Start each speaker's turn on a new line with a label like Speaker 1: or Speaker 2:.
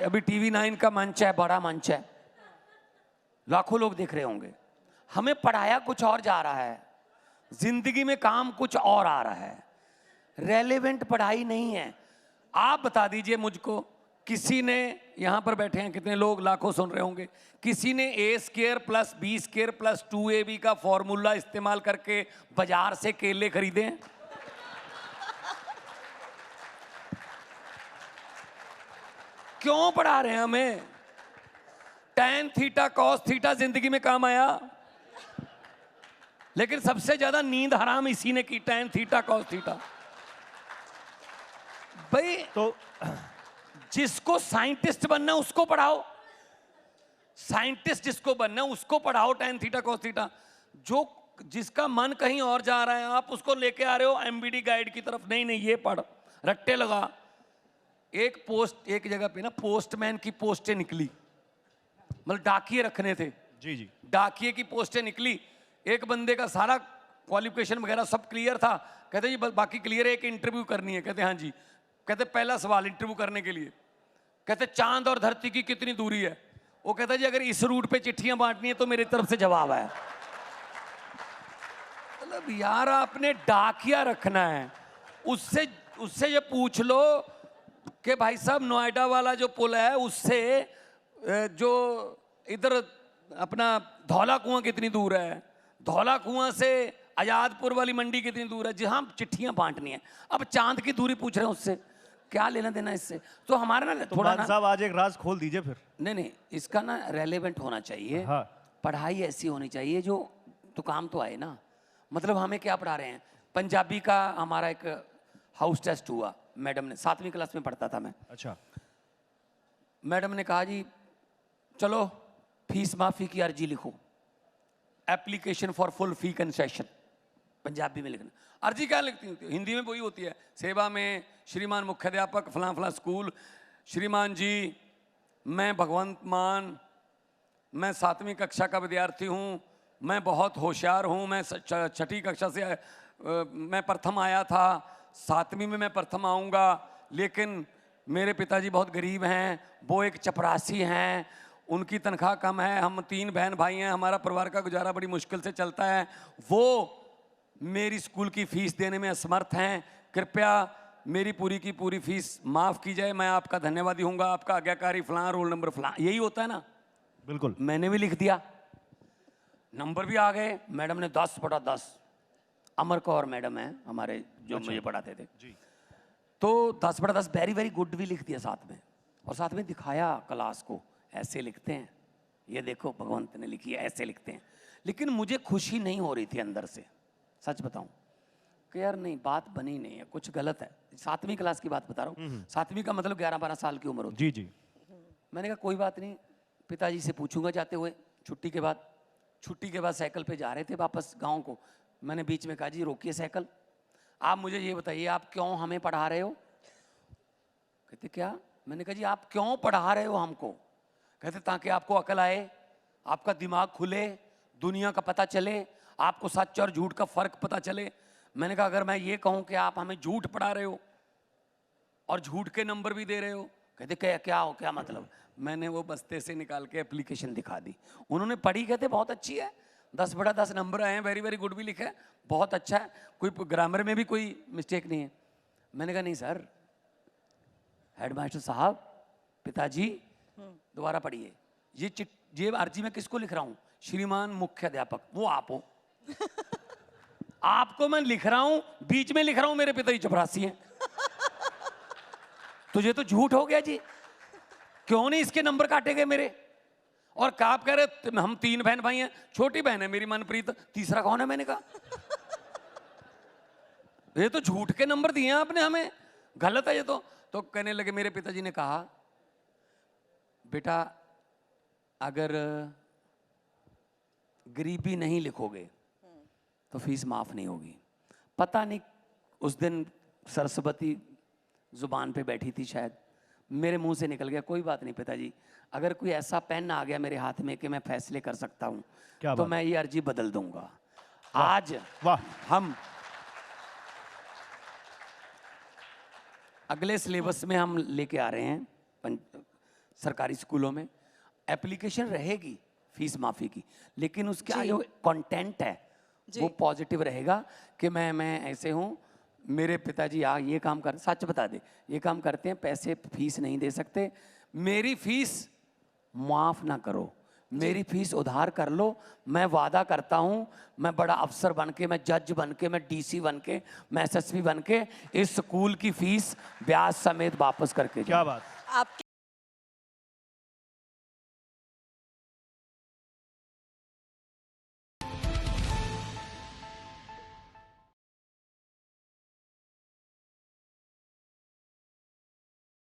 Speaker 1: अभी TV9 का मंच है, बड़ा मंच है, लाखों लोग देख रहे होंगे। हमें पढ़ाया कुछ और जा रहा है, जिंदगी में काम कुछ और आ रहा है, रेलेवेंट पढ़ाई नहीं है। आप बता दीजिए मुझको, किसी ने, यहां पर बैठे हैं कितने लोग, लाखों सुन रहे होंगे, किसी ने A² + B² + 2AB का फॉर्मूला इस्तेमाल करके बाजार से केले खरीदे हैं? क्यों पढ़ा रहे हैं हमें? tan थीटा cos थीटा जिंदगी में काम आया, लेकिन सबसे ज्यादा नींद हराम इसी ने की, tan थीटा cos थीटा। भाई
Speaker 2: तो
Speaker 1: जिसको साइंटिस्ट बनना है उसको पढ़ाओ, साइंटिस्ट जिसको बनना है उसको पढ़ाओ tan थीटा cos थीटा। जो जिसका मन कहीं और जा रहा है, आप उसको लेके आ रहे हो MBD गाइड की तरफ, नहीं नहीं ये पढ़, रट्टे लगा। एक जगह पे ना पोस्टमैन की पोस्टें निकली, मतलब डाकिये रखने थे,
Speaker 2: जी जी,
Speaker 1: डाकिये की पोस्टें निकली। एक बंदे का सारा क्वालिफिकेशन वगैरह सब क्लियर था, कहते जी बाकी क्लियर है, एक इंटरव्यू करनी है। कहते हाँ जी। कहते पहला सवाल इंटरव्यू करने के लिए, कहते चांद और धरती की कितनी दूरी है? वो कहता जी अगर इस रूट पे चिट्ठियां बांटनी है तो मेरी तरफ से जवाब है। मतलब यार आपने डाकिया रखना है, उससे ये पूछ लो कि भाई साहब नोएडा वाला जो पुल है उससे जो इधर अपना धौला कुआं कितनी दूर है, धौला कुआं से आजादपुर वाली मंडी कितनी दूर है, जहां चिट्ठियां बांटनी है। अब चांद की दूरी पूछ रहे हैं, उससे क्या लेना देना इससे? तो हमारा ना
Speaker 2: तो
Speaker 1: थोड़ा ना
Speaker 2: साहब आज एक राज खोल दीजिए फिर।
Speaker 1: नहीं, इसका ना रेलेवेंट होना चाहिए।
Speaker 2: हाँ।
Speaker 1: पढ़ाई ऐसी होनी चाहिए जो तो काम तो आए ना। मतलब हमें क्या पढ़ा रहे हैं? पंजाबी का हमारा एक हाउस टेस्ट हुआ, मैडम ने, 7वीं क्लास में पढ़ता था मैं।
Speaker 2: अच्छा।
Speaker 1: मैडम ने कहा जी चलो फीस माफी की अर्जी लिखो, application for full fee concession, Punjabi में लिखना। अर्जी क्या लिखती होती है? हिंदी में वही होती है, सेवा में श्रीमान मुख्याध्यापक फलां फलां स्कूल, श्रीमान जी मैं भगवंत मान, मैं 7वीं कक्षा का विद्यार्थी हूँ, मैं बहुत होशियार हूँ, मैं 6ठी कक्षा से मैं प्रथम आया था, 7वीं में मैं प्रथम आऊँगा, लेकिन मेरे पिताजी बहुत गरीब हैं, वो एक चपरासी हैं, उनकी तनख्वाह कम है, हम 3 बहन भाई हैं, हमारा परिवार का गुजारा बड़ी मुश्किल से चलता है, वो मेरी स्कूल की फीस देने में असमर्थ हैं, कृपया मेरी पूरी की पूरी फीस माफ़ की जाए, मैं आपका धन्यवादी हूँगा, आपका आज्ञाकारी फलां, रोल नंबर फलां। यही होता है ना?
Speaker 2: बिल्कुल।
Speaker 1: मैंने भी लिख दिया, नंबर भी आ गए। मैडम ने 10/10, अमर कौर मैडम है हमारे जो मुझे पढ़ाते थे
Speaker 2: जी।
Speaker 1: तो 10/10 वेरी वेरी गुड भी लिख दिया साथ में, और साथ में दिखाया क्लास को, ऐसे लिखते हैं, ये देखो भगवंत ने लिखी है, ऐसे लिखते हैं। लेकिन मुझे खुशी नहीं हो रही थी अंदर से, सच बताऊं कि यार नहीं, बात बनी नहीं है, कुछ गलत है। 7वीं क्लास की बात बता रहा हूँ, 7वीं का मतलब 11-12 साल की उम्र होती।
Speaker 2: जी जी।
Speaker 1: मैंने कहा कोई बात नहीं, पिताजी से पूछूंगा जाते हुए। छुट्टी के बाद साइकिल पे जा रहे थे वापस गांव को, मैंने बीच में कहा जी रोकिए साइकिल, आप मुझे ये बताइए आप क्यों हमें पढ़ा रहे हो? कहते क्या? मैंने कहा जी आप क्यों पढ़ा रहे हो हमको? कहते ताकि आपको अकल आए, आपका दिमाग खुले, दुनिया का पता चले, आपको सच और झूठ का फर्क पता चले। मैंने कहा अगर मैं ये कहूं कि आप हमें झूठ पढ़ा रहे हो और झूठ के नंबर भी दे रहे हो? कहते क्या मतलब? मैंने वो बस्ते से निकाल के एप्लीकेशन दिखा दी, उन्होंने पढ़ी, कहते बहुत अच्छी है, 10/10 नंबर आए हैं, वेरी वेरी गुड भी लिखा है, बहुत अच्छा है, कोई ग्रामर में भी कोई मिस्टेक नहीं है। मैंने कहा नहीं सर, हेडमास्टर साहब, पिताजी दोबारा पढ़िए, ये अर्जी मैं किसको लिख रहा हूँ? श्रीमान मुख्याध्यापक, वो आप हो। आपको मैं लिख रहा हूं, बीच में लिख रहा हूं मेरे पिताजी चपरासी हैं। तुझे तो झूठ हो गया जी, क्यों नहीं इसके नंबर काटे गए मेरे? और आप कह रहे हम 3 बहन भाई हैं, छोटी बहन है मेरी मनप्रीत, तीसरा कौन है? मैंने कहा ये तो झूठ के नंबर दिए हैं आपने हमें, गलत है ये तो कहने लगे, मेरे पिताजी ने कहा बेटा अगर गरीबी नहीं लिखोगे तो फीस माफ नहीं होगी। पता नहीं उस दिन सरस्वती जुबान पे बैठी थी शायद, मेरे मुंह से निकल गया कोई बात नहीं पिताजी, अगर कोई ऐसा पेन आ गया मेरे हाथ में कि मैं फैसले कर सकता हूं तो मैं ये अर्जी बदल दूंगा। आज हम अगले सिलेबस में हम लेके आ रहे हैं सरकारी स्कूलों में एप्लीकेशन रहेगी फीस माफ़ी की, लेकिन उसका
Speaker 3: जी।
Speaker 1: जो कंटेंट है
Speaker 3: जी।
Speaker 1: वो पॉजिटिव रहेगा कि मैं ऐसे हूँ, मेरे पिताजी ये काम कर, सच बता दे, ये काम करते हैं, पैसे फीस नहीं दे सकते, मेरी फीस माफ़ ना करो, मेरी फीस उधार कर लो, मैं वादा करता हूँ मैं बड़ा अफसर बन के, मैं जज बन के, मैं डीसी बन के, मैं एसएसपी बन के इस स्कूल की फीस ब्याज समेत वापस करके
Speaker 2: क्या
Speaker 1: जाऊँ।
Speaker 2: बात।
Speaker 3: आपके